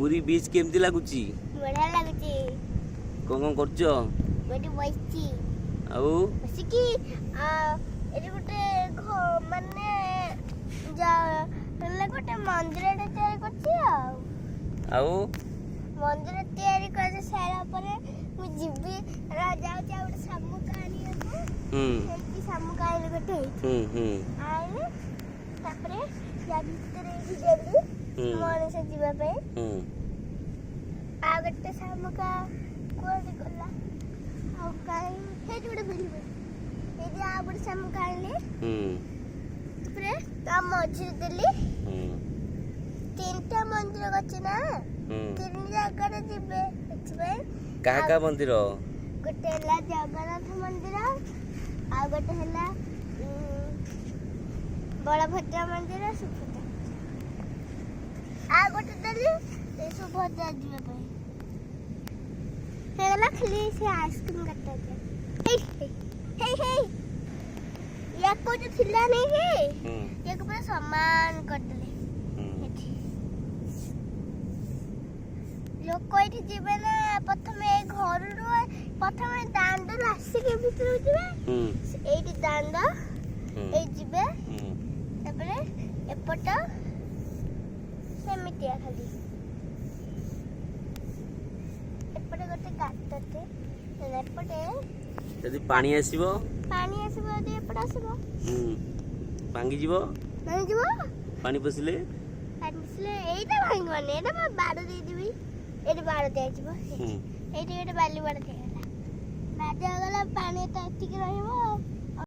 पुरी बीच केमती लागुची बढ़िया लागुची कौन करछो बेटी बइची आउ बसिकी एटी गोटे माने जा हेले गोटे मंदिरटे तयारी करछि आउ मंदिर तयारी कर सारा परे मु जिबी राजा जा गोटे सामुका आनियाको हेल्ती सामुका आइले गोटे आइले तापरे या भितरे ही देली मनीष जीवा पे आ गोटे सामुका कोडी गला आ काई हे जोडे बिलबे हे जे आ गोटे सामुका आइले तापरे ता मझिर देली तीनटा मंदिर गछ ना तीन जगह जीवे एतबे का मंदिर गोटे हला जगन्नाथ मंदिर आ गोटे हला बलभद्र मंदिर सुभद्रा आ गोटे देली सुभद्रा जीवे पे हेला खाली से आइसक्रीम काटा हे हे हे या को जो थिला नहीं है ये को पूरा सामान कर देले लोक एठी जीवे ना प्रथमे घर रो प्रथमे दांड रास्ते के भीतर जीवे एठी दांड ए जीवे तबरे एपट सेमितिया खाली एपटे गोटे गातते एपटे यदि पानी आसीबो यदि एपट आसीबो भांगी जीवो नहीं जीवो पानी पसिले एटा भांगवाने एटा बाड़ दे दिबी एटी बाड़ दे जीवो एटी एटा बाली बाड़ दे गला बाड़ गला पानी त ठीक रहइबो